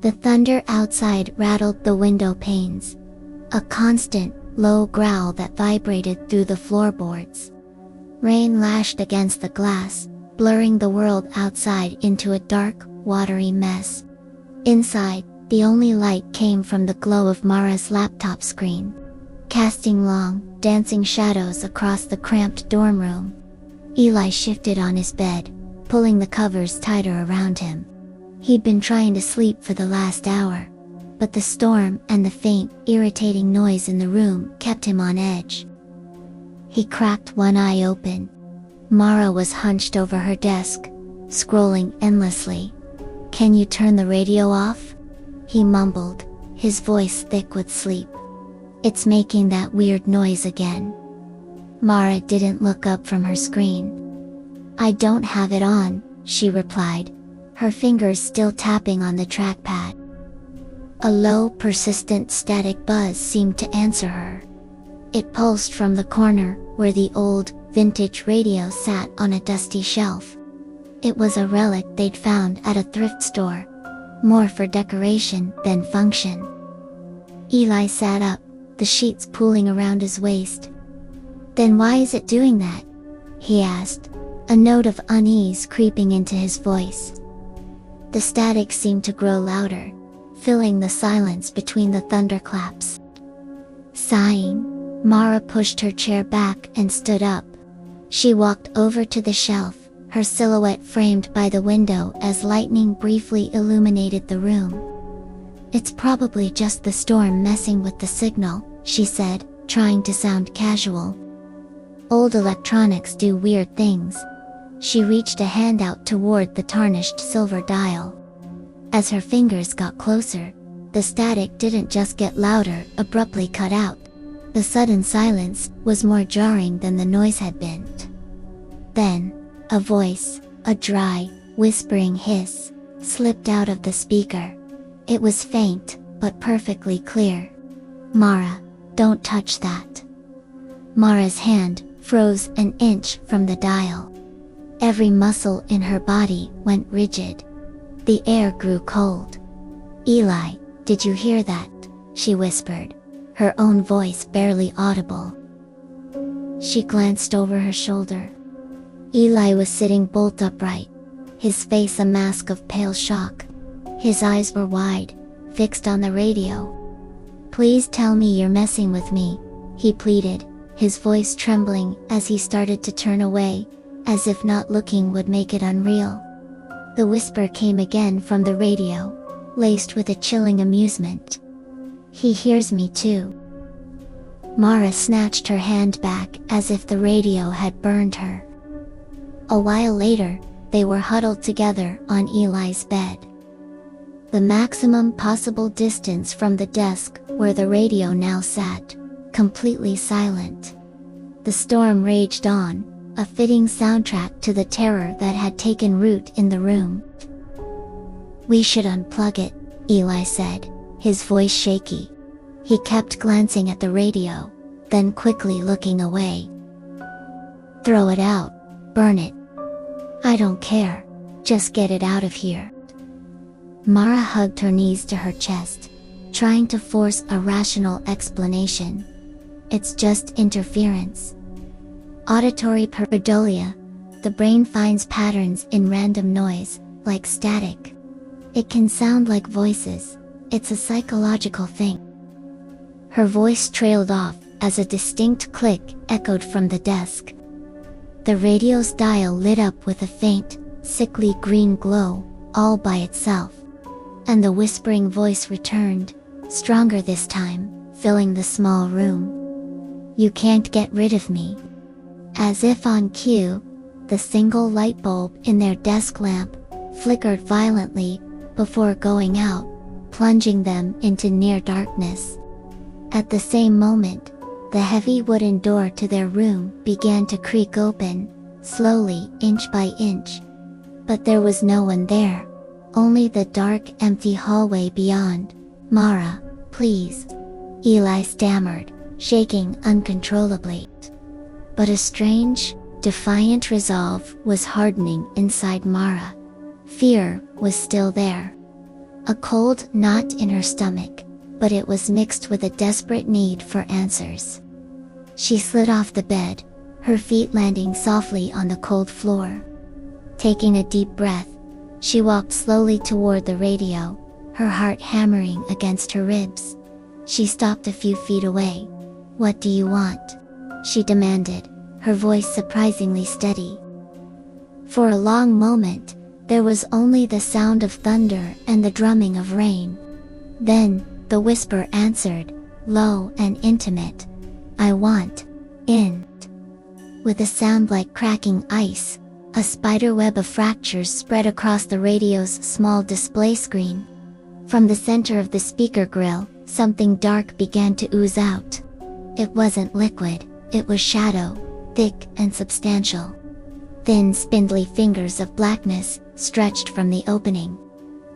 The thunder outside rattled the window panes, a constant, low growl that vibrated through the floorboards. Rain lashed against the glass, blurring the world outside into a dark, watery mess. Inside, the only light came from the glow of Mara's laptop screen, casting long, dancing shadows across the cramped dorm room. Eli shifted on his bed, pulling the covers tighter around him. He'd been trying to sleep for the last hour, but the storm and the faint, irritating noise in the room kept him on edge. He cracked one eye open. Mara was hunched over her desk, scrolling endlessly. "Can you turn the radio off?" he mumbled, his voice thick with sleep. "It's making that weird noise again." Mara didn't look up from her screen. "I don't have it on," she replied, her fingers still tapping on the trackpad. A low, persistent static buzz seemed to answer her. It pulsed from the corner, where the old, vintage radio sat on a dusty shelf. It was a relic they'd found at a thrift store, more for decoration than function. Eli sat up, the sheets pooling around his waist. "Then why is it doing that?" he asked, a note of unease creeping into his voice. The static seemed to grow louder, filling the silence between the thunderclaps. Sighing, Mara pushed her chair back and stood up. She walked over to the shelf, her silhouette framed by the window as lightning briefly illuminated the room. "It's probably just the storm messing with the signal," she said, trying to sound casual. "Old electronics do weird things." She reached a hand out toward the tarnished silver dial. As her fingers got closer, the static didn't just get louder, abruptly cut out. The sudden silence was more jarring than the noise had been. Then, a voice, a dry, whispering hiss, slipped out of the speaker. It was faint, but perfectly clear. "Mara, don't touch that." Mara's hand froze an inch from the dial. Every muscle in her body went rigid. The air grew cold. "Eli, did you hear that?" she whispered, her own voice barely audible. She glanced over her shoulder. Eli was sitting bolt upright, his face a mask of pale shock. His eyes were wide, fixed on the radio. "Please tell me you're messing with me," he pleaded, his voice trembling as he started to turn away, as if not looking would make it unreal. The whisper came again from the radio, laced with a chilling amusement. "He hears me too." Mara snatched her hand back as if the radio had burned her. A while later, they were huddled together on Eli's bed. The maximum possible distance from the desk where the radio now sat, completely silent. The storm raged on, a fitting soundtrack to the terror that had taken root in the room. "We should unplug it," Eli said, his voice shaky. He kept glancing at the radio, then quickly looking away. "Throw it out. Burn it. I don't care. Just get it out of here." Mara hugged her knees to her chest, trying to force a rational explanation. "It's just interference. Auditory pareidolia. The brain finds patterns in random noise, like static. It can sound like voices. It's a psychological thing." Her voice trailed off as a distinct click echoed from the desk. The radio's dial lit up with a faint, sickly green glow, all by itself. And the whispering voice returned, stronger this time, filling the small room. "You can't get rid of me." As if on cue, the single light bulb in their desk lamp flickered violently before going out, plunging them into near darkness. At the same moment, the heavy wooden door to their room began to creak open, slowly, inch by inch. But there was no one there, only the dark, empty hallway beyond. "Mara, please," Eli stammered, shaking uncontrollably. But a strange, defiant resolve was hardening inside Mara. Fear was still there. a cold knot in her stomach, but it was mixed with a desperate need for answers. She slid off the bed, her feet landing softly on the cold floor. Taking a deep breath, she walked slowly toward the radio, her heart hammering against her ribs. She stopped a few feet away. "What do you want?" she demanded, her voice surprisingly steady. For a long moment, there was only the sound of thunder and the drumming of rain. Then, the whisper answered, low and intimate, "I want in." With a sound like cracking ice, a spiderweb of fractures spread across the radio's small display screen. From the center of the speaker grill, something dark began to ooze out. It wasn't liquid, it was shadow, thick and substantial. Thin spindly fingers of blackness stretched from the opening,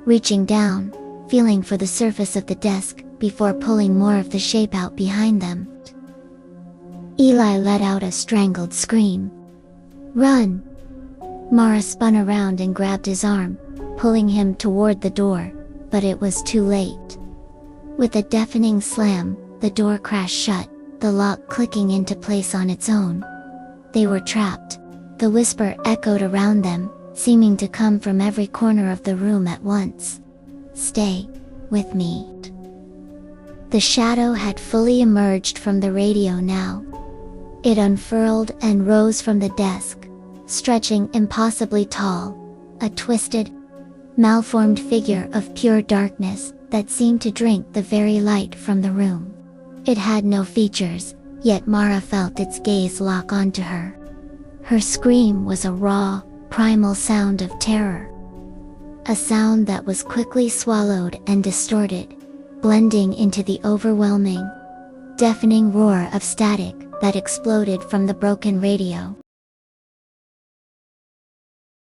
reaching down, feeling for the surface of the desk, before pulling more of the shape out behind them. Eli let out a strangled scream. "Run!" Mara spun around and grabbed his arm, pulling him toward the door, but it was too late. With a deafening slam, the door crashed shut, the lock clicking into place on its own. They were trapped. The whisper echoed around them, seeming to come from every corner of the room at once. "Stay with me." The shadow had fully emerged from the radio now. It unfurled and rose from the desk, stretching impossibly tall, a twisted, malformed figure of pure darkness that seemed to drink the very light from the room. It had no features, yet Mara felt its gaze lock onto her. Her scream was a raw, primal sound of terror. A sound that was quickly swallowed and distorted, blending into the overwhelming, deafening roar of static that exploded from the broken radio.